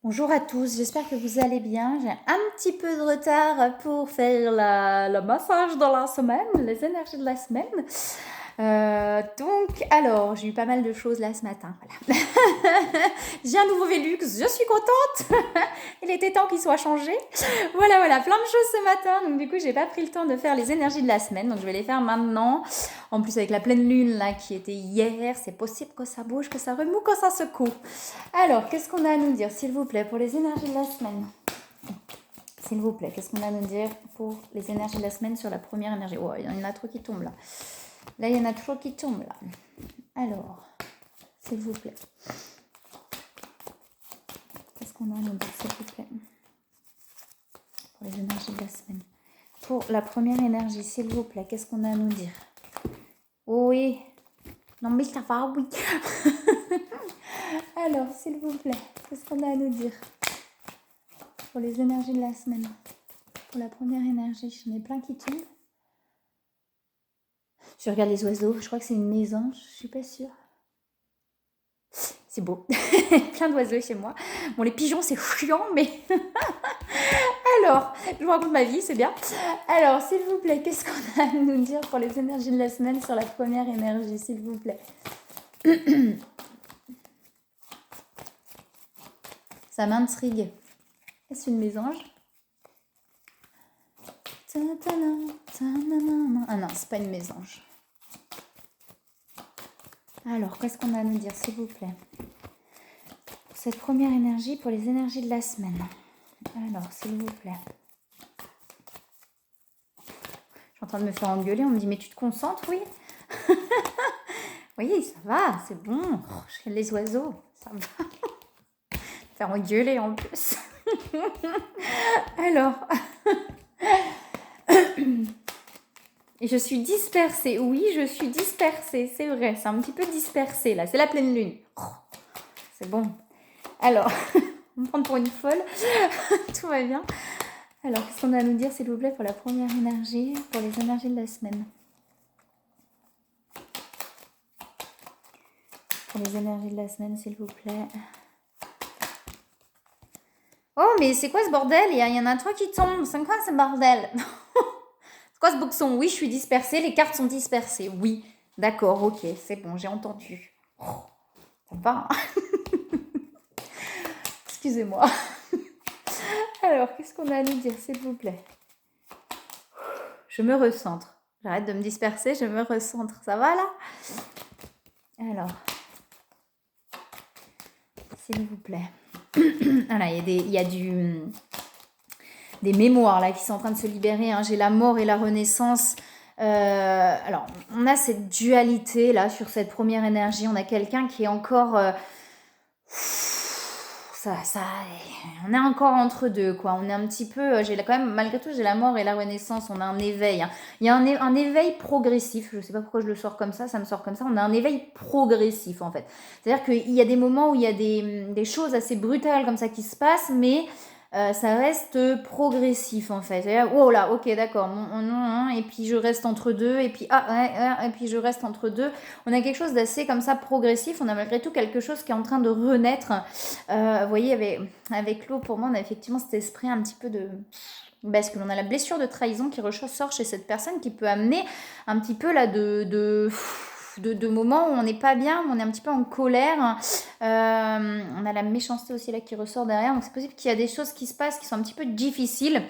Bonjour à tous, j'espère que vous allez bien. J'ai un petit peu de retard pour faire le massage dans la semaine, les énergies de la semaine. Alors, j'ai eu pas mal de choses là ce matin. Voilà. J'ai un nouveau Velux, je suis contente. Il était temps qu'il soit changé. Voilà, plein de choses ce matin. Donc du coup, j'ai pas pris le temps de faire les énergies de la semaine. Donc je vais les faire maintenant. En plus, avec la pleine lune là qui était hier, c'est possible que ça bouge, que ça remue, que ça secoue. Alors, qu'est-ce qu'on a à nous dire, s'il vous plaît, pour les énergies de la semaine? S'il vous plaît, qu'est-ce qu'on a à nous dire pour les énergies de la semaine sur la première énergie? Oh, il y en a trop qui tombent là. Là, il y en a trop qui tombent là. Alors, s'il vous plaît. Qu'est-ce qu'on a à nous dire, s'il vous plaît, pour les énergies de la semaine? Pour la première énergie, s'il vous plaît, qu'est-ce qu'on a à nous dire? Oui. Non, mais ça va, oui. Alors, s'il vous plaît, qu'est-ce qu'on a à nous dire pour les énergies de la semaine? Pour la première énergie, j'en ai plein qui tombent. Je regarde les oiseaux, je crois que c'est une mésange, je suis pas sûre. C'est beau, plein d'oiseaux chez moi. Bon, les pigeons, c'est chiant, mais... Alors, je vous raconte ma vie, c'est bien. Alors, s'il vous plaît, qu'est-ce qu'on a à nous dire pour les énergies de la semaine sur la première énergie, s'il vous plaît? Ça m'intrigue. Est-ce une mésange? Ah non, c'est pas une mésange. Alors, qu'est-ce qu'on a à nous dire, s'il vous plaît? Pour cette première énergie, pour les énergies de la semaine. Alors, s'il vous plaît. Je suis en train de me faire engueuler, on me dit, mais tu te concentres, oui? Oui, ça va, c'est bon. Oh, je regarde les oiseaux, ça va. Faire engueuler en plus. Alors... Et je suis dispersée, oui, je suis dispersée, c'est vrai, c'est un petit peu dispersé là, c'est la pleine lune. Oh, c'est bon. Alors, on va me prendre pour une folle, tout va bien. Alors, qu'est-ce qu'on a à nous dire, s'il vous plaît, pour la première énergie, pour les énergies de la semaine? Pour les énergies de la semaine, s'il vous plaît. Oh, mais c'est quoi ce bordel? Il y en a trois qui tombent, c'est quoi ce bordel? C'est quoi ce boxon? Oui, je suis dispersée, les cartes sont dispersées, oui. D'accord, ok, c'est bon, j'ai entendu. Oh, ça va, hein? Excusez-moi. Alors, qu'est-ce qu'on a à nous dire, s'il vous plaît? Je me recentre. J'arrête de me disperser, je me recentre. Ça va, là? Alors, s'il vous plaît. Voilà, il y a des mémoires, là, qui sont en train de se libérer. Hein. J'ai la mort et la renaissance. Alors, on a cette dualité, là, sur cette première énergie. On a quelqu'un qui est encore... on est encore entre deux, quoi. On est un petit peu, quand même, malgré tout, j'ai la mort et la renaissance. On a un éveil. Hein. Il y a un éveil progressif. Je sais pas pourquoi je le sors comme ça me sort comme ça. On a un éveil progressif, en fait. C'est-à-dire qu'il y a des moments où il y a des choses assez brutales comme ça qui se passent, mais ça reste progressif, en fait. C'est-à-dire, oh là, ok, d'accord, et puis je reste entre deux, et puis et puis je reste entre deux. On a quelque chose d'assez comme ça progressif. On a malgré tout quelque chose qui est en train de renaître. Vous voyez, avec l'eau, pour moi, on a effectivement cet esprit un petit peu de... Parce que l'on a la blessure de trahison qui ressort chez cette personne, qui peut amener un petit peu là de moments où on n'est pas bien, où on est un petit peu en colère. On a la méchanceté aussi là qui ressort derrière. Donc c'est possible qu'il y a des choses qui se passent qui sont un petit peu difficiles,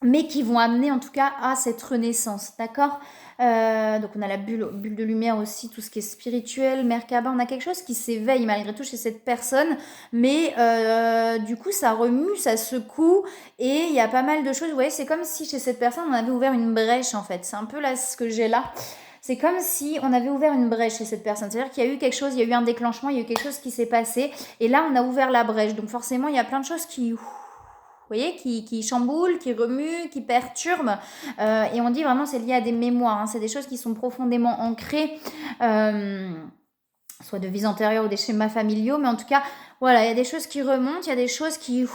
mais qui vont amener en tout cas à cette renaissance, d'accord? Donc on a la bulle de lumière aussi, tout ce qui est spirituel, Merkaba, on a quelque chose qui s'éveille malgré tout chez cette personne, mais du coup ça remue, ça secoue, et il y a pas mal de choses, vous voyez, c'est comme si chez cette personne on avait ouvert une brèche, en fait, c'est un peu là ce que j'ai là. C'est comme si on avait ouvert une brèche chez cette personne. C'est-à-dire qu'il y a eu quelque chose, il y a eu un déclenchement, il y a eu quelque chose qui s'est passé, et là on a ouvert la brèche. Donc forcément il y a plein de choses qui... Vous voyez, qui chamboulent, qui remuent, qui perturbent. Et on dit vraiment c'est lié à des mémoires. Hein, c'est des choses qui sont profondément ancrées. soit de vies antérieures ou des schémas familiaux, mais en tout cas, voilà, il y a des choses qui remontent, il y a des choses qui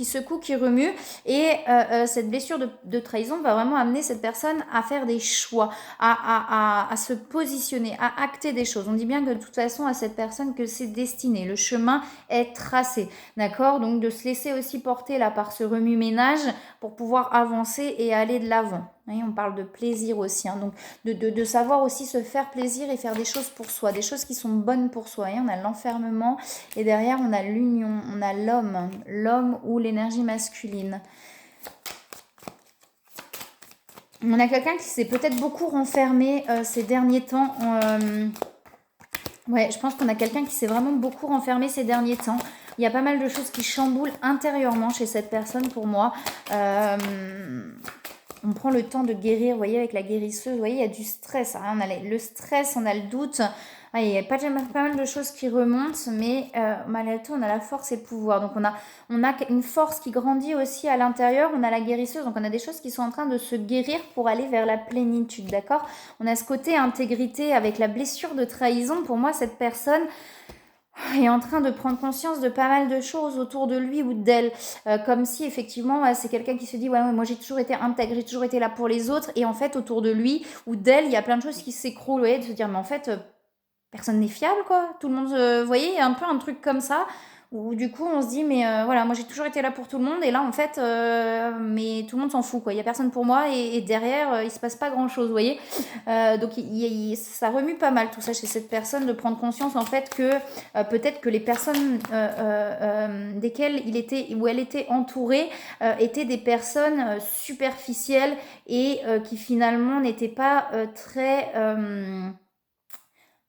secouent, qui remuent, et cette blessure de trahison va vraiment amener cette personne à faire des choix, à se positionner, à acter des choses. On dit bien que de toute façon, à cette personne, que c'est destiné, le chemin est tracé, d'accord? Donc de se laisser aussi porter là par ce remue-ménage pour pouvoir avancer et aller de l'avant. On parle de plaisir aussi, hein, donc de savoir aussi se faire plaisir et faire des choses pour soi, des choses qui sont bonnes pour soi. On a l'enfermement et derrière on a l'union, on a l'homme ou l'énergie masculine. On a quelqu'un qui s'est peut-être beaucoup renfermé ces derniers temps. Ouais, je pense qu'on a quelqu'un qui s'est vraiment beaucoup renfermé ces derniers temps. Il y a pas mal de choses qui chamboulent intérieurement chez cette personne pour moi. On prend le temps de guérir, vous voyez, avec la guérisseuse, vous voyez, il y a du stress. Hein, on a le stress, on a le doute. Il y a pas mal de choses qui remontent, mais malgré tout, on a la force et le pouvoir. Donc, on a une force qui grandit aussi à l'intérieur. On a la guérisseuse, donc on a des choses qui sont en train de se guérir pour aller vers la plénitude, d'accord? On a ce côté intégrité avec la blessure de trahison. Pour moi, cette personne est en train de prendre conscience de pas mal de choses autour de lui ou d'elle, comme si effectivement c'est quelqu'un qui se dit ouais moi j'ai toujours été intègre, j'ai toujours été là pour les autres, et en fait autour de lui ou d'elle il y a plein de choses qui s'écroulent, vous voyez, de se dire mais en fait personne n'est fiable quoi, tout le monde, vous voyez, il y a un peu un truc comme ça où du coup on se dit mais voilà, moi j'ai toujours été là pour tout le monde, et là en fait mais tout le monde s'en fout quoi, il y a personne pour moi, et derrière il se passe pas grand chose, vous voyez. Donc ça remue pas mal tout ça chez cette personne, de prendre conscience en fait que peut-être que les personnes desquelles il était ou elle était entourée étaient des personnes superficielles et qui finalement n'étaient pas très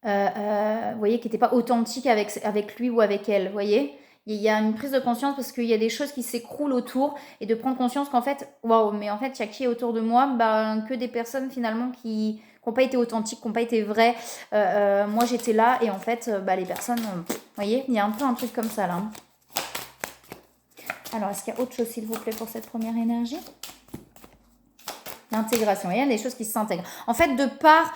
vous voyez, qui n'était pas authentique avec lui ou avec elle, vous voyez. Il y a une prise de conscience parce qu'il y a des choses qui s'écroulent autour, et de prendre conscience qu'en fait, waouh, mais en fait, il y a qui est autour de moi, que des personnes finalement qui n'ont pas été authentiques, qui n'ont pas été vraies. Moi, j'étais là, et en fait, les personnes, vous voyez, il y a un peu un truc comme ça là. Alors, est-ce qu'il y a autre chose, s'il vous plaît, pour cette première énergie ? L'intégration, il y a des choses qui s'intègrent. En fait, de par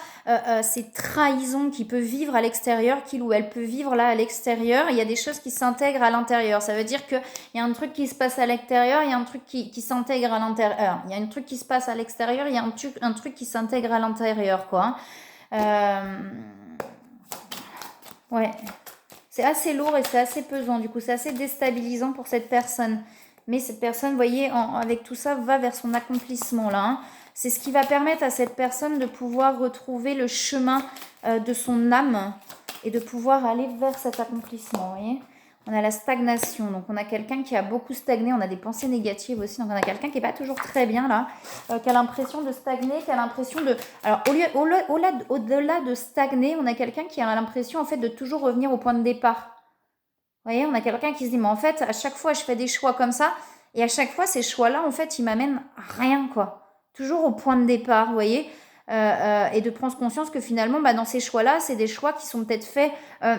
ces trahisons qu'il peut vivre à l'extérieur, qu'il ou elle peut vivre là à l'extérieur, il y a des choses qui s'intègrent à l'intérieur. Ça veut dire qu'il y a un truc qui se passe à l'extérieur, il y a un truc qui s'intègre à l'intérieur. Il y a un truc qui se passe à l'extérieur, il y a un truc qui s'intègre à l'intérieur, quoi. Ouais. C'est assez lourd et c'est assez pesant, du coup, c'est assez déstabilisant pour cette personne. Mais cette personne, vous voyez, avec tout ça, va vers son accomplissement là. Hein. C'est ce qui va permettre à cette personne de pouvoir retrouver le chemin de son âme et de pouvoir aller vers cet accomplissement, vous voyez. On a la stagnation, donc on a quelqu'un qui a beaucoup stagné, on a des pensées négatives aussi, donc on a quelqu'un qui n'est pas toujours très bien là, qui a l'impression de stagner, qui a l'impression de... Alors au-delà de stagner, on a quelqu'un qui a l'impression en fait de toujours revenir au point de départ. Vous voyez, on a quelqu'un qui se dit mais en fait à chaque fois je fais des choix comme ça, et à chaque fois ces choix-là en fait ils m'amènent à rien quoi. Toujours au point de départ, vous voyez. Et de prendre conscience que finalement dans ces choix-là, c'est des choix qui sont peut-être faits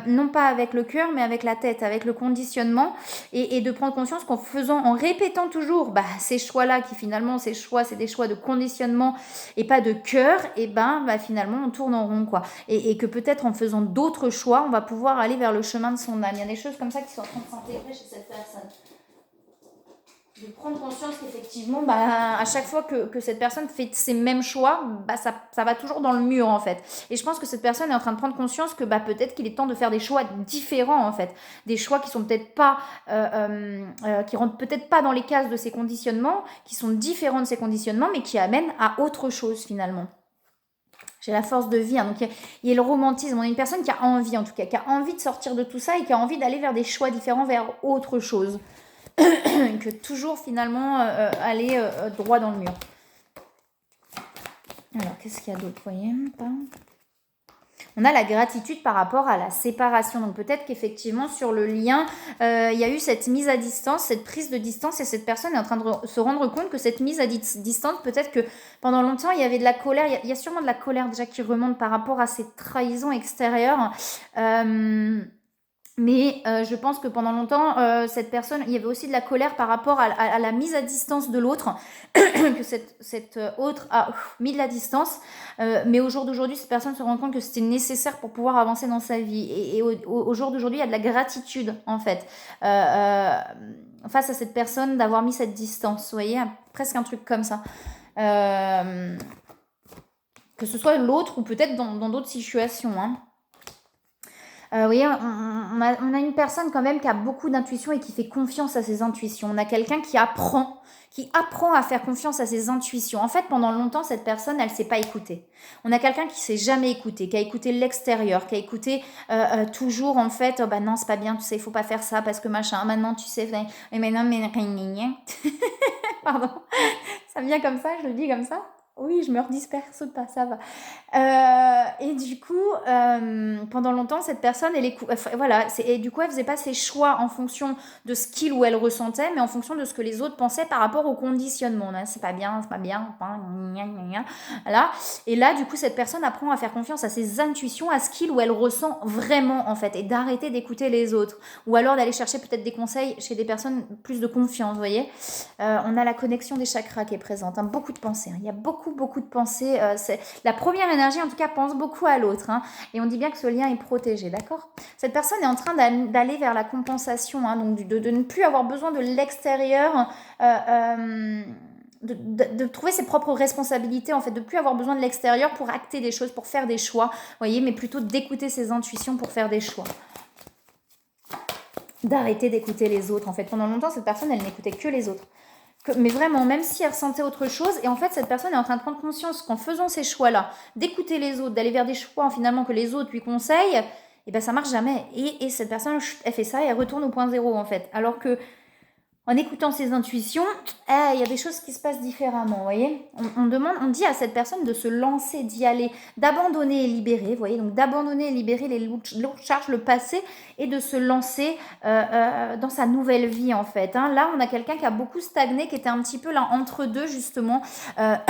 non pas avec le cœur mais avec la tête, avec le conditionnement, et de prendre conscience en répétant toujours ces choix-là, qui finalement ces choix c'est des choix de conditionnement et pas de cœur, et finalement on tourne en rond quoi, et que peut-être en faisant d'autres choix on va pouvoir aller vers le chemin de son âme. Il y a des choses comme ça qui sont en train de s'intégrer chez cette personne. De prendre conscience qu'effectivement, à chaque fois que cette personne fait ces mêmes choix, ça va toujours dans le mur en fait. Et je pense que cette personne est en train de prendre conscience que peut-être qu'il est temps de faire des choix différents en fait. Des choix qui sont peut-être pas, qui rentrent peut-être pas dans les cases de ses conditionnements, qui sont différents de ses conditionnements, mais qui amènent à autre chose finalement. J'ai la force de vie, hein. Donc il y a le romantisme. On est une personne qui a envie, en tout cas, qui a envie de sortir de tout ça et qui a envie d'aller vers des choix différents, vers autre chose. Que toujours finalement aller droit dans le mur. Alors, qu'est-ce qu'il y a d'autre, voyez ? On a la gratitude par rapport à la séparation. Donc peut-être qu'effectivement sur le lien, il y a eu cette mise à distance, cette prise de distance, et cette personne est en train de se rendre compte que cette mise à distance, peut-être que pendant longtemps il y avait de la colère, il y a sûrement de la colère déjà qui remonte par rapport à ces trahisons extérieures. Mais je pense que pendant longtemps, cette personne, il y avait aussi de la colère par rapport à la mise à distance de l'autre, que cette autre a mis de la distance. Mais au jour d'aujourd'hui, cette personne se rend compte que c'était nécessaire pour pouvoir avancer dans sa vie. Et au jour d'aujourd'hui, il y a de la gratitude, en fait, face à cette personne d'avoir mis cette distance. Vous voyez, presque un truc comme ça. Que ce soit l'autre ou peut-être dans d'autres situations, hein. Vous voyez, on a une personne quand même qui a beaucoup d'intuition et qui fait confiance à ses intuitions. On a quelqu'un qui apprend à faire confiance à ses intuitions. En fait, pendant longtemps, cette personne, elle ne s'est pas écoutée. On a quelqu'un qui s'est jamais écouté, qui a écouté l'extérieur, qui a écouté toujours, en fait, oh, bah non, c'est pas bien, tu sais, il faut pas faire ça parce que machin, maintenant, tu sais, et maintenant, mais... Pardon, ça me vient comme ça, je le dis comme ça. Oui, je me redisperse, saute pas, ça va. Et du coup, pendant longtemps, cette personne, voilà, et du coup, elle faisait pas ses choix en fonction de ce qu'il ou elle ressentait, mais en fonction de ce que les autres pensaient par rapport au conditionnement. Là, c'est pas bien, voilà. Et là, du coup, cette personne apprend à faire confiance à ses intuitions, à ce qu'il ou elle ressent vraiment, en fait, et d'arrêter d'écouter les autres. Ou alors d'aller chercher peut-être des conseils chez des personnes plus de confiance, vous voyez. On a la connexion des chakras qui est présente, hein, beaucoup de pensées. Hein. Il y a beaucoup de pensées. La première énergie, en tout cas, pense beaucoup à l'autre. Hein, et on dit bien que ce lien est protégé, d'accord? Cette personne est en train d'aller vers la compensation, hein, donc de ne plus avoir besoin de l'extérieur. De trouver ses propres responsabilités, en fait, de plus avoir besoin de l'extérieur pour acter des choses, pour faire des choix, vous voyez, mais plutôt d'écouter ses intuitions pour faire des choix. D'arrêter d'écouter les autres, en fait. Pendant longtemps, cette personne, elle n'écoutait que les autres. Mais vraiment, même si elle ressentait autre chose, et en fait, cette personne est en train de prendre conscience qu'en faisant ces choix-là, d'écouter les autres, d'aller vers des choix finalement que les autres lui conseillent, et ben ça marche jamais. Et cette personne, elle fait ça et elle retourne au point zéro, en fait. Alors que en écoutant ses intuitions, il y a des choses qui se passent différemment, vous voyez. On dit à cette personne de se lancer, d'y aller, d'abandonner et libérer, vous voyez, donc d'abandonner et libérer les lourdes charges, le passé, et de se lancer dans sa nouvelle vie, en fait. Hein. Là, on a quelqu'un qui a beaucoup stagné, qui était un petit peu là entre deux, justement, à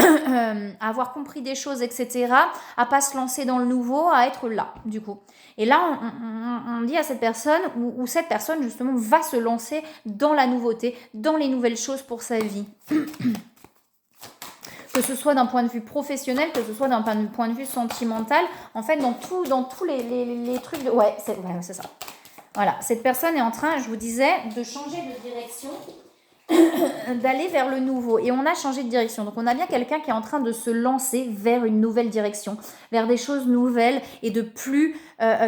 avoir compris des choses, etc., à pas se lancer dans le nouveau, à être là, du coup. Et là, on dit à cette personne, ou cette personne, justement, va se lancer dans la nouveauté, dans les nouvelles choses pour sa vie. Que ce soit d'un point de vue professionnel, que ce soit d'un point de vue sentimental, en fait, dans tous les trucs de... Ouais, c'est ça. Voilà, cette personne est en train, je vous disais, de changer de direction, d'aller vers le nouveau. Et on a changé de direction. Donc on a bien quelqu'un qui est en train de se lancer vers une nouvelle direction, vers des choses nouvelles et de plus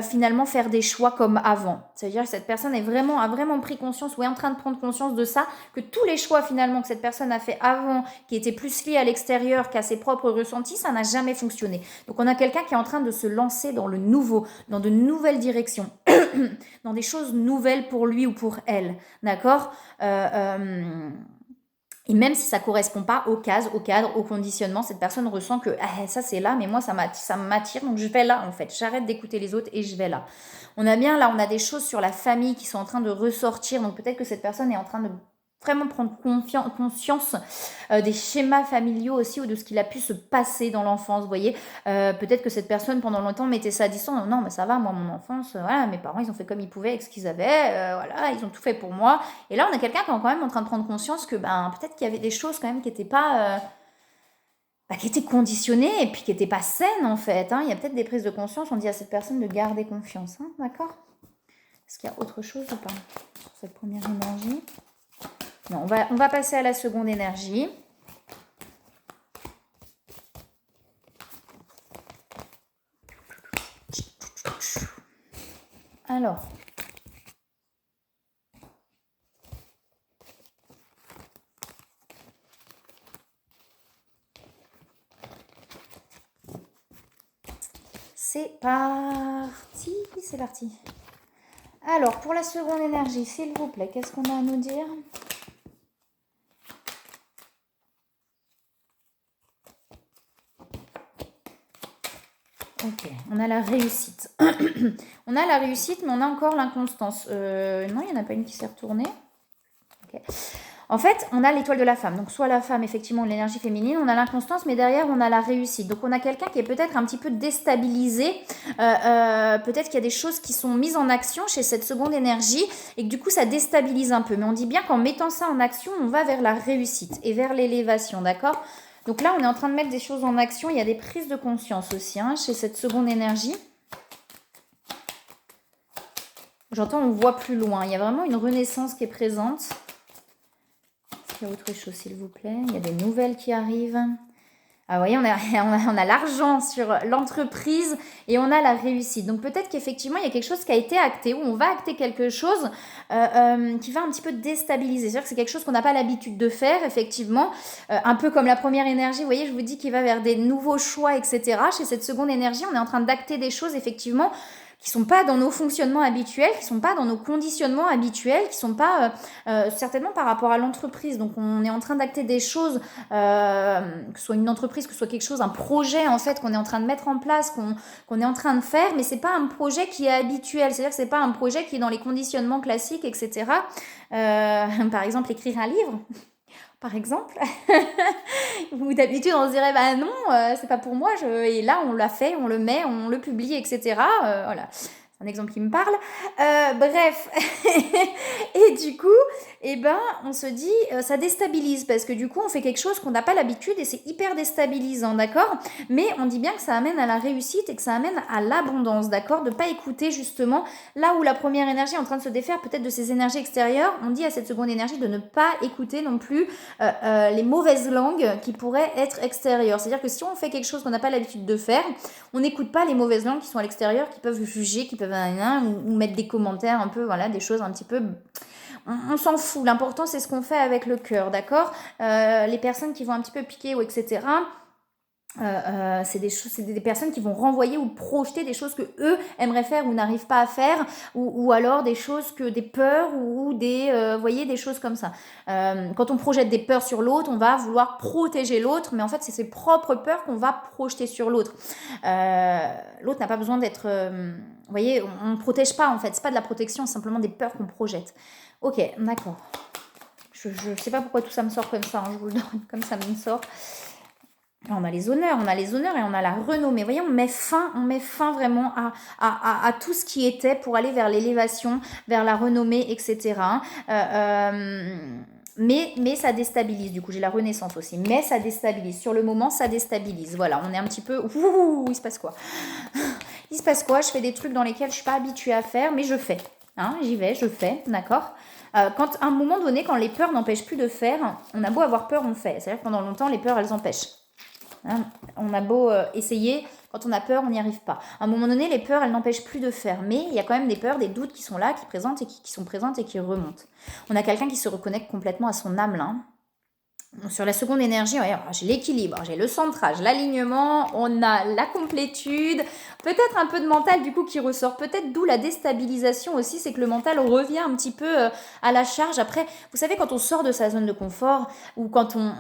finalement faire des choix comme avant. C'est-à-dire que cette personne a vraiment pris conscience ou est en train de prendre conscience de ça, que tous les choix finalement que cette personne a fait avant, qui étaient plus liés à l'extérieur qu'à ses propres ressentis, ça n'a jamais fonctionné. Donc on a quelqu'un qui est en train de se lancer dans le nouveau, dans de nouvelles directions, dans des choses nouvelles pour lui ou pour elle. D'accord et même si ça ne correspond pas aux cases, au cadre, au conditionnement, cette personne ressent que ça c'est là, mais moi ça m'attire, donc je vais là en fait. J'arrête d'écouter les autres et je vais là. On a des choses sur la famille qui sont en train de ressortir, donc peut-être que cette personne est en train de vraiment prendre conscience des schémas familiaux aussi ou de ce qu'il a pu se passer dans l'enfance, vous voyez. Peut-être que cette personne pendant longtemps mettait ça à distance. Non, mais ça va, moi, mon enfance, voilà, mes parents, ils ont fait comme ils pouvaient avec ce qu'ils avaient, voilà, ils ont tout fait pour moi. Et là, on a quelqu'un qui est quand même en train de prendre conscience que peut-être qu'il y avait des choses quand même qui n'étaient pas... qui étaient conditionnées et puis qui n'étaient pas saines, en fait. Hein. Il y a peut-être des prises de conscience, on dit à cette personne de garder confiance, hein, d'accord? Est-ce qu'il y a autre chose ou pas sur cette première énergie? Non, on va passer à la seconde énergie. Alors. C'est parti. Alors, pour la seconde énergie, s'il vous plaît, qu'est-ce qu'on a à nous dire ? Ok, on a la réussite. On a la réussite, mais on a encore l'inconstance. Non, il n'y en a pas une qui s'est retournée. Ok. En fait, on a l'étoile de la femme. Donc, soit la femme, effectivement, l'énergie féminine, on a l'inconstance, mais derrière, on a la réussite. Donc, on a quelqu'un qui est peut-être un petit peu déstabilisé. Peut-être qu'il y a des choses qui sont mises en action chez cette seconde énergie et que du coup, ça déstabilise un peu. Mais on dit bien qu'en mettant ça en action, on va vers la réussite et vers l'élévation, d'accord? Donc là, on est en train de mettre des choses en action. Il y a des prises de conscience aussi chez cette seconde énergie. J'entends, on voit plus loin. Il y a vraiment une renaissance qui est présente. Est-ce qu'il y a autre chose, s'il vous plaît? Il y a des nouvelles qui arrivent. Ah, vous voyez, on a l'argent sur l'entreprise et on a la réussite. Donc peut-être qu'effectivement, il y a quelque chose qui a été acté ou on va acter quelque chose qui va un petit peu déstabiliser. C'est-à-dire que c'est quelque chose qu'on n'a pas l'habitude de faire, effectivement. Un peu comme la première énergie, vous voyez, je vous dis qu'il va vers des nouveaux choix, etc. Chez cette seconde énergie, on est en train d'acter des choses, effectivement, qui sont pas dans nos fonctionnements habituels, qui sont pas dans nos conditionnements habituels, qui sont pas certainement par rapport à l'entreprise. Donc on est en train d'acter des choses, que ce soit une entreprise, que ce soit quelque chose, un projet en fait qu'on est en train de mettre en place, qu'on est en train de faire, mais c'est pas un projet qui est habituel. C'est-à-dire que c'est pas un projet qui est dans les conditionnements classiques, etc. Par exemple, écrire un livre. Par exemple, ou d'habitude on se dirait bah non, c'est pas pour moi, et là on l'a fait, on le met, on le publie, etc. Voilà, c'est un exemple qui me parle. Bref, et du coup, eh ben, on se dit, ça déstabilise parce que du coup on fait quelque chose qu'on n'a pas l'habitude et c'est hyper déstabilisant, d'accord? Mais on dit bien que ça amène à la réussite et que ça amène à l'abondance, d'accord? De pas écouter justement là où la première énergie est en train de se défaire peut-être de ces énergies extérieures. On dit à cette seconde énergie de ne pas écouter non plus les mauvaises langues qui pourraient être extérieures. C'est-à-dire que si on fait quelque chose qu'on n'a pas l'habitude de faire, on n'écoute pas les mauvaises langues qui sont à l'extérieur, qui peuvent juger, qui peuvent ou mettre des commentaires un peu, voilà, des choses un petit peu... On s'en fout. L'important, c'est ce qu'on fait avec le cœur, d'accord? Les personnes qui vont un petit peu piquer ou etc., c'est des personnes qui vont renvoyer ou projeter des choses que eux aimeraient faire ou n'arrivent pas à faire, ou alors des choses des peurs ou des voyez, des choses comme ça. Quand on projette des peurs sur l'autre, on va vouloir protéger l'autre, mais en fait c'est ses propres peurs qu'on va projeter sur l'autre. L'autre n'a pas besoin d'être vous voyez, on ne protège pas en fait, c'est pas de la protection, c'est simplement des peurs qu'on projette. Ok, d'accord. Je sais pas pourquoi tout ça me sort comme ça, je vous le donne comme ça me sort. On a les honneurs et on a la renommée. Vous voyez, on met fin vraiment à tout ce qui était pour aller vers l'élévation, vers la renommée, etc. Mais ça déstabilise. Du coup, j'ai la renaissance aussi. Mais ça déstabilise. Sur le moment, ça déstabilise. Voilà, on est un petit peu... Ouh, il se passe quoi? Il se passe quoi? Je fais des trucs dans lesquels je suis pas habituée à faire, mais je fais. J'y vais, je fais, d'accord? Quand à un moment donné, quand les peurs n'empêchent plus de faire, on a beau avoir peur, on fait. C'est-à-dire que pendant longtemps, les peurs, elles empêchent. On a beau essayer, quand on a peur, on n'y arrive pas. À un moment donné, les peurs, elles n'empêchent plus de faire. Mais il y a quand même des peurs, des doutes qui sont là, qui sont présentes et qui remontent. On a quelqu'un qui se reconnecte complètement à son âme, là. Sur la seconde énergie, j'ai l'équilibre, j'ai le centrage, l'alignement, on a la complétude, peut-être un peu de mental du coup qui ressort, peut-être d'où la déstabilisation aussi, c'est que le mental revient un petit peu à la charge. Après, vous savez, quand on sort de sa zone de confort ou quand on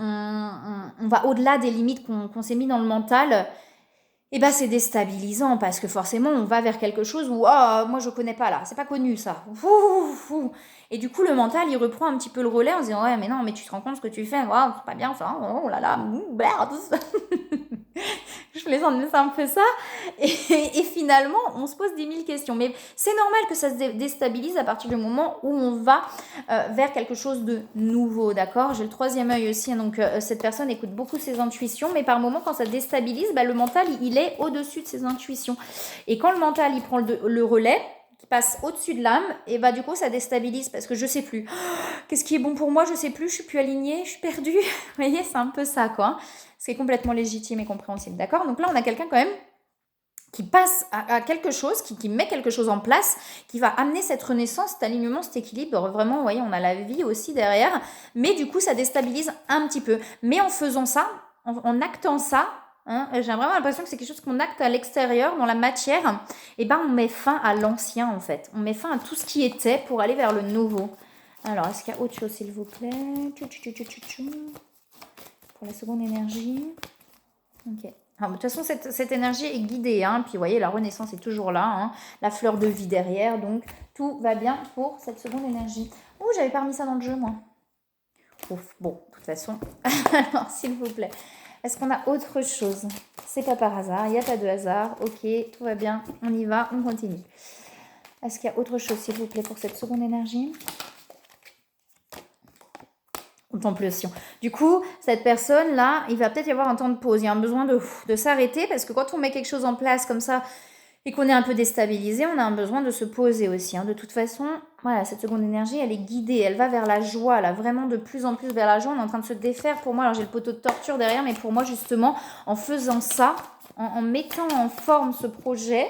va au-delà des limites qu'on s'est mis dans le mental, et ben c'est déstabilisant parce que forcément on va vers quelque chose où moi je connais pas là, c'est pas connu ça. Et du coup le mental il reprend un petit peu le relais en se disant ouais mais non mais tu te rends compte ce que tu fais, waouh c'est pas bien ça, oh là là, merde. Je plaisante mais c'est un peu ça. Et finalement on se pose 10 000 questions. Mais c'est normal que ça se déstabilise à partir du moment où on va vers quelque chose de nouveau, d'accord? J'ai le troisième œil aussi, donc cette personne écoute beaucoup ses intuitions, mais par moment quand ça déstabilise, le mental il est au-dessus de ses intuitions. Et quand le mental il prend le relais, qui passe au-dessus de l'âme, et du coup ça déstabilise parce que je sais plus. Qu'est-ce qui est bon pour moi? Je sais plus, je suis plus alignée, je suis perdue. Vous voyez, c'est un peu ça quoi. C'est complètement légitime et compréhensible, d'accord? Donc là on a quelqu'un quand même qui passe à quelque chose, qui met quelque chose en place, qui va amener cette renaissance, cet alignement, cet équilibre. Vraiment, vous voyez, on a la vie aussi derrière. Mais du coup, ça déstabilise un petit peu. Mais en faisant ça, en actant ça, j'ai vraiment l'impression que c'est quelque chose qu'on acte à l'extérieur, dans la matière. Et on met fin à l'ancien, en fait. On met fin à tout ce qui était pour aller vers le nouveau. Alors, est-ce qu'il y a autre chose, s'il vous plaît? Pour la seconde énergie. Ok. De toute façon, cette énergie est guidée. Puis, vous voyez, la renaissance est toujours là. La fleur de vie derrière. Donc, tout va bien pour cette seconde énergie. Oh, j'avais pas remis ça dans le jeu, moi. Ouf, bon, de toute façon, alors s'il vous plaît, est-ce qu'on a autre chose? C'est pas par hasard, il n'y a pas de hasard. Ok, tout va bien, on y va, on continue. Est-ce qu'il y a autre chose, s'il vous plaît, pour cette seconde énergie? Contemplation. Du coup, cette personne-là, il va peut-être y avoir un temps de pause. Il y a un besoin de s'arrêter parce que quand on met quelque chose en place comme ça et qu'on est un peu déstabilisé, on a un besoin de se poser aussi. De toute façon, voilà, cette seconde énergie, elle est guidée. Elle va vers la joie, là, vraiment de plus en plus vers la joie. On est en train de se défaire. Pour moi, alors j'ai le poteau de torture derrière, mais pour moi, justement, en faisant ça, en mettant en forme ce projet,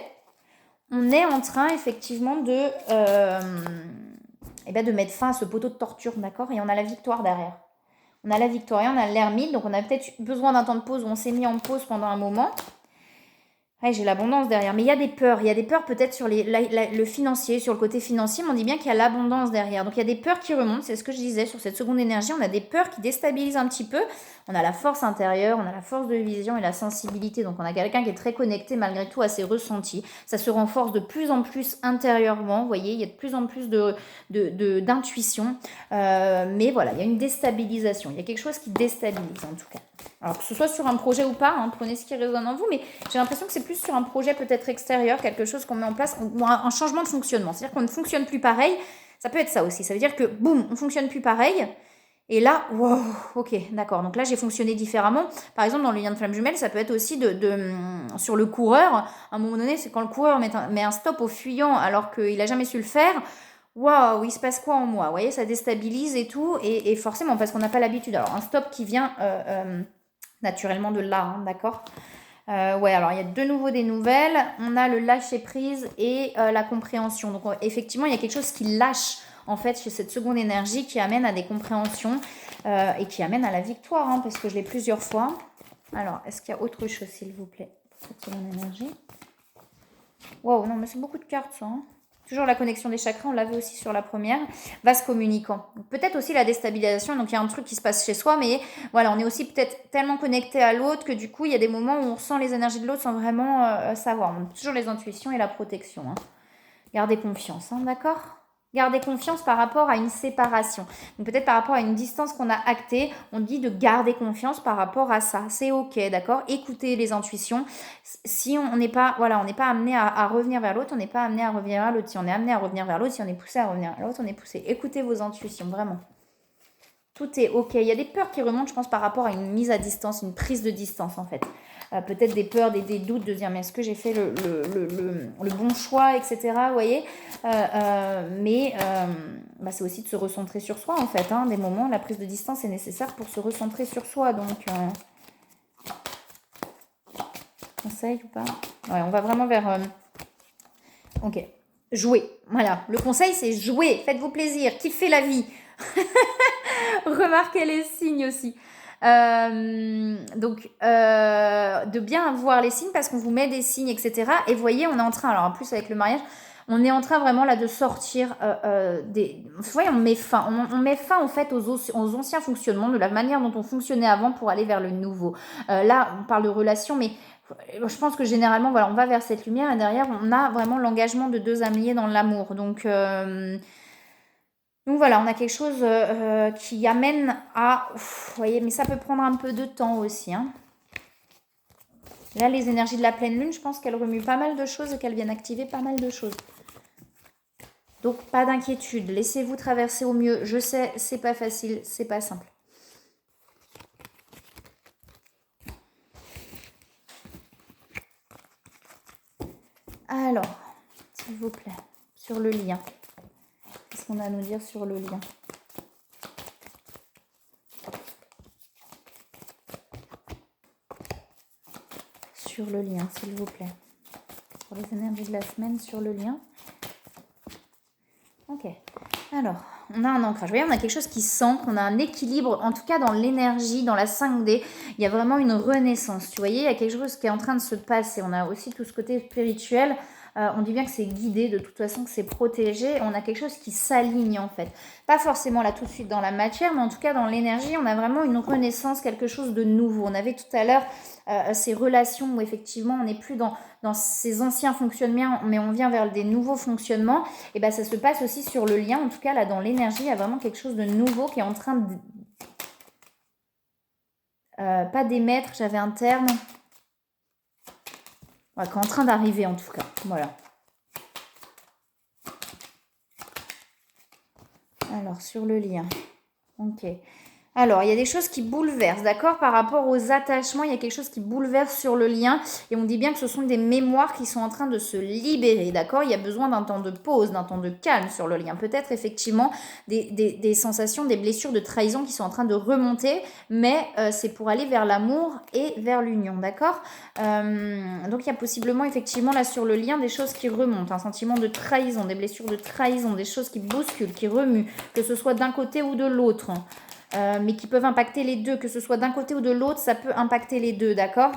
on est en train, effectivement, de mettre fin à ce poteau de torture, d'accord? Et on a la victoire derrière. On a la victoire et on a l'ermite, donc on a peut-être besoin d'un temps de pause où on s'est mis en pause pendant un moment. Ouais, j'ai l'abondance derrière, mais il y a des peurs peut-être sur le financier, sur le côté financier, mais on dit bien qu'il y a l'abondance derrière. Donc il y a des peurs qui remontent, c'est ce que je disais sur cette seconde énergie, on a des peurs qui déstabilisent un petit peu. On a la force intérieure, on a la force de vision et la sensibilité, donc on a quelqu'un qui est très connecté malgré tout à ses ressentis. Ça se renforce de plus en plus intérieurement, vous voyez, il y a de plus en plus d'intuition, mais voilà, il y a une déstabilisation, il y a quelque chose qui déstabilise en tout cas. Alors que ce soit sur un projet ou pas, prenez ce qui résonne en vous, mais j'ai l'impression que c'est plus sur un projet peut-être extérieur, quelque chose qu'on met en place, ou un changement de fonctionnement. C'est-à-dire qu'on ne fonctionne plus pareil, ça peut être ça aussi. Ça veut dire que, boum, on ne fonctionne plus pareil, et là, wow, ok, d'accord. Donc là, j'ai fonctionné différemment. Par exemple, dans le lien de flamme jumelle, ça peut être aussi sur le coureur. À un moment donné, c'est quand le coureur met un stop au fuyant alors qu'il n'a jamais su le faire. Waouh, il se passe quoi en moi? Vous voyez, ça déstabilise et tout, et forcément, parce qu'on n'a pas l'habitude. Alors, un stop qui vient naturellement de là, d'accord? Ouais, alors il y a de nouveau des nouvelles. On a le lâcher prise et la compréhension. Donc effectivement, il y a quelque chose qui lâche en fait chez cette seconde énergie qui amène à des compréhensions et qui amène à la victoire, parce que je l'ai plusieurs fois. Alors, est-ce qu'il y a autre chose, s'il vous plaît, pour cette seconde énergie? Wow, non, mais c'est beaucoup de cartes, ça. Toujours la connexion des chakras, on l'avait aussi sur la première. Vase communicant. Peut-être aussi la déstabilisation, donc il y a un truc qui se passe chez soi, mais voilà, on est aussi peut-être tellement connecté à l'autre que du coup, il y a des moments où on ressent les énergies de l'autre sans vraiment savoir. On a toujours les intuitions et la protection. Gardez confiance, d'accord? Gardez confiance par rapport à une séparation. Donc peut-être par rapport à une distance qu'on a actée, on dit de garder confiance par rapport à ça. C'est ok, d'accord? Écoutez les intuitions. Si on n'est pas, voilà, on n'est pas amené à revenir vers l'autre, on n'est pas amené à revenir vers l'autre. Si on est amené à revenir vers l'autre, si on est poussé à revenir vers l'autre, on est poussé. Écoutez vos intuitions, vraiment. Tout est ok. Il y a des peurs qui remontent, je pense, par rapport à une mise à distance, une prise de distance, en fait. Peut-être des peurs, des doutes de dire mais est-ce que j'ai fait le bon choix, etc. Vous voyez, mais c'est aussi de se recentrer sur soi, en fait. Des moments, la prise de distance est nécessaire pour se recentrer sur soi. Donc, conseil ou pas? Ouais, on va vraiment vers... ok, jouer. Voilà, le conseil, c'est jouer. Faites-vous plaisir, kiffez la vie. Remarquez les signes aussi. Donc, de bien voir les signes parce qu'on vous met des signes, etc. Et vous voyez, on est en train, alors en plus avec le mariage, on est en train vraiment là de sortir des... Vous voyez, on met fin en fait aux anciens fonctionnements, de la manière dont on fonctionnait avant pour aller vers le nouveau. Là, on parle de relations, mais je pense que généralement, voilà, on va vers cette lumière et derrière, on a vraiment l'engagement de deux âmes liées dans l'amour. Donc voilà, on a quelque chose qui amène à... Vous voyez, mais ça peut prendre un peu de temps aussi. Là, les énergies de la pleine lune, je pense qu'elles remuent pas mal de choses et qu'elles viennent activer pas mal de choses. Donc, pas d'inquiétude. Laissez-vous traverser au mieux. Je sais, c'est pas facile, c'est pas simple. Alors, s'il vous plaît, sur le lien. Qu'est-ce qu'on a à nous dire sur le lien? Sur le lien, s'il vous plaît. Pour les énergies de la semaine, sur le lien. Ok. Alors, on a un ancrage. Vous voyez, on a quelque chose qui sent qu'on a un équilibre, en tout cas dans l'énergie, dans la 5D. Il y a vraiment une renaissance. Tu voyez, il y a quelque chose qui est en train de se passer. On a aussi tout ce côté spirituel. On dit bien que c'est guidé, de toute façon que c'est protégé. On a quelque chose qui s'aligne en fait. Pas forcément là tout de suite dans la matière, mais en tout cas dans l'énergie, on a vraiment une renaissance, quelque chose de nouveau. On avait tout à l'heure ces relations où effectivement on n'est plus dans ces anciens fonctionnements, mais on vient vers des nouveaux fonctionnements. Et ça se passe aussi sur le lien, en tout cas là dans l'énergie, il y a vraiment quelque chose de nouveau qui est en train pas d'émettre, j'avais un terme. Ouais, qui est en train d'arriver en tout cas. Voilà. Alors, sur le lien. Ok. Alors, il y a des choses qui bouleversent, d'accord? Par rapport aux attachements, il y a quelque chose qui bouleverse sur le lien. Et on dit bien que ce sont des mémoires qui sont en train de se libérer, d'accord? Il y a besoin d'un temps de pause, d'un temps de calme sur le lien. Peut-être effectivement des sensations, des blessures de trahison qui sont en train de remonter, mais c'est pour aller vers l'amour et vers l'union, d'accord? Donc, il y a possiblement effectivement là sur le lien des choses qui remontent, un sentiment de trahison, des blessures de trahison, des choses qui bousculent, qui remuent, que ce soit d'un côté ou de l'autre. Mais qui peuvent impacter les deux, que ce soit d'un côté ou de l'autre, ça peut impacter les deux, d'accord?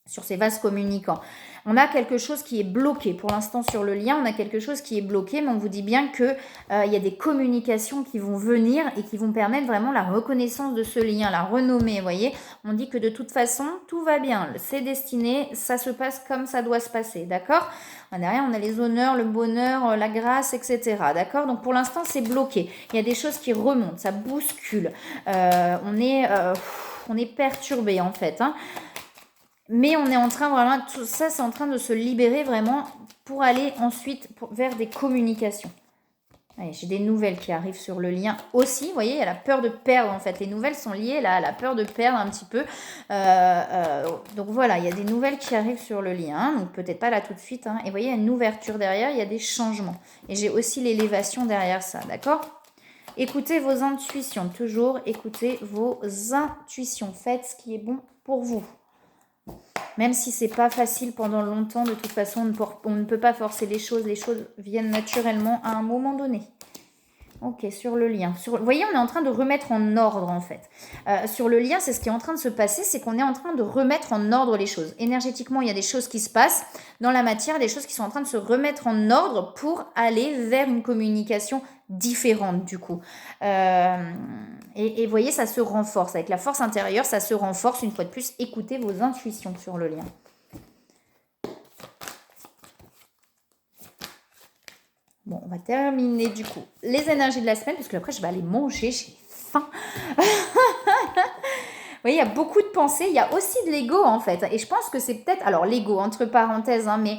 Sur ces vases communicants. On a quelque chose qui est bloqué. Pour l'instant, sur le lien, on a quelque chose qui est bloqué, mais on vous dit bien qu'il y a des communications qui vont venir et qui vont permettre vraiment la reconnaissance de ce lien, la renommée, vous voyez. On dit que de toute façon, tout va bien. C'est destiné, ça se passe comme ça doit se passer, d'accord? Derrière, on a les honneurs, le bonheur, la grâce, etc. D'accord? Donc, pour l'instant, c'est bloqué. Il y a des choses qui remontent, ça bouscule. On est perturbé, en fait, hein. Mais on est en train vraiment, tout ça c'est en train de se libérer vraiment pour aller ensuite vers des communications. Allez, j'ai des nouvelles qui arrivent sur le lien aussi. Vous voyez, il y a la peur de perdre en fait. Les nouvelles sont liées là, à la peur de perdre un petit peu. Donc voilà, il y a des nouvelles qui arrivent sur le lien. Hein, donc peut-être pas là tout de suite. Hein. Et vous voyez, il y a une ouverture derrière, il y a des changements. Et j'ai aussi l'élévation derrière ça, d'accord ? Écoutez vos intuitions, toujours écoutez vos intuitions. Faites ce qui est bon pour vous. Même si c'est pas facile pendant longtemps, de toute façon, on ne peut pas forcer les choses viennent naturellement à un moment donné. Ok, sur le lien. Vous voyez, on est en train de remettre en ordre en fait. Sur le lien, c'est ce qui est en train de se passer, c'est qu'on est en train de remettre en ordre les choses. Énergétiquement, il y a des choses qui se passent. Dans la matière, des choses qui sont en train de se remettre en ordre pour aller vers une communication différente du coup. Et vous voyez, ça se renforce. Avec la force intérieure, ça se renforce. Une fois de plus, écoutez vos intuitions sur le lien. Bon, on va terminer du coup les énergies de la semaine, parce que après je vais aller manger, j'ai faim. Vous voyez, il y a beaucoup de pensées, il y a aussi de l'ego en fait. Et je pense que c'est peut-être, alors l'ego entre parenthèses, hein, mais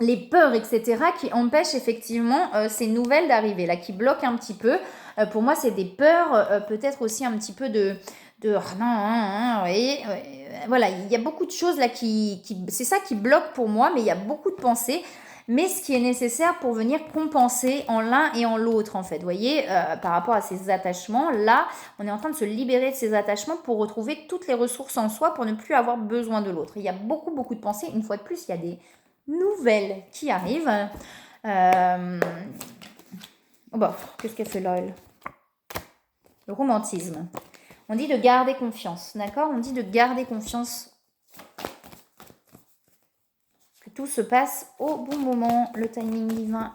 les peurs, etc., qui empêchent effectivement ces nouvelles d'arriver, là, qui bloquent un petit peu. Pour moi, c'est des peurs, peut-être aussi un petit peu de non, vous voyez, voilà, il y a beaucoup de choses là c'est ça qui bloque pour moi, mais il y a beaucoup de pensées. Mais ce qui est nécessaire pour venir compenser en l'un et en l'autre, en fait. Vous voyez, par rapport à ces attachements, là, on est en train de se libérer de ces attachements pour retrouver toutes les ressources en soi pour ne plus avoir besoin de l'autre. Il y a beaucoup, beaucoup de pensées. Une fois de plus, il y a des nouvelles qui arrivent. Oh bah, qu'est-ce qu'elle fait là, elle ? Le romantisme. On dit de garder confiance, d'accord ? On dit de garder confiance. Que tout se passe au bon moment, le timing divin,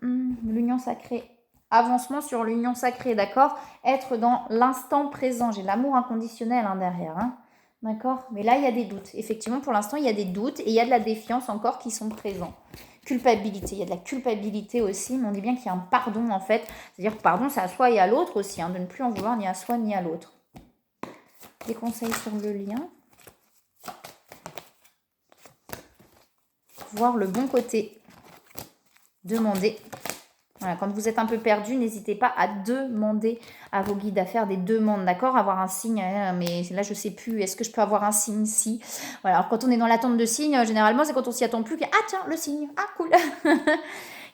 l'union sacrée. Avancement sur l'union sacrée, d'accord ? Être dans l'instant présent. J'ai l'amour inconditionnel derrière, hein. D'accord ? Mais là, il y a des doutes. Effectivement, pour l'instant, il y a des doutes et il y a de la défiance encore qui sont présents. Culpabilité. Il y a de la culpabilité aussi, mais on dit bien qu'il y a un pardon, en fait. C'est-à-dire que pardon, c'est à soi et à l'autre aussi, de ne plus en vouloir ni à soi ni à l'autre. Des conseils sur le lien. Voir le bon côté. Demander. Voilà, quand vous êtes un peu perdu, n'hésitez pas à demander à vos guides, à faire des demandes, d'accord ? Avoir un signe, mais là je sais plus, est-ce que je peux avoir un signe si ? Voilà, alors quand on est dans l'attente de signes, généralement c'est quand on s'y attend plus, ah tiens, le signe, ah cool.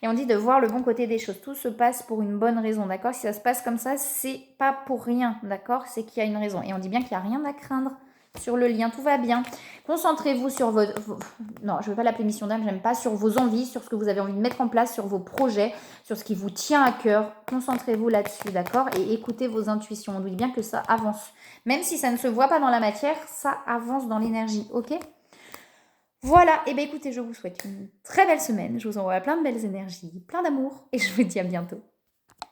Et on dit de voir le bon côté des choses, tout se passe pour une bonne raison, d'accord ? Si ça se passe comme ça, c'est pas pour rien, d'accord ? C'est qu'il y a une raison. Et on dit bien qu'il n'y a rien à craindre sur le lien, tout va bien. Concentrez-vous sur non, je ne veux pas l'appeler mission d'âme, j'aime pas, sur vos envies, sur ce que vous avez envie de mettre en place, sur vos projets, sur ce qui vous tient à cœur. Concentrez-vous là-dessus, d'accord ? Et écoutez vos intuitions. On dit bien que ça avance. Même si ça ne se voit pas dans la matière, ça avance dans l'énergie, ok ? Voilà, et bien écoutez, je vous souhaite une très belle semaine. Je vous envoie plein de belles énergies, plein d'amour, et je vous dis à bientôt.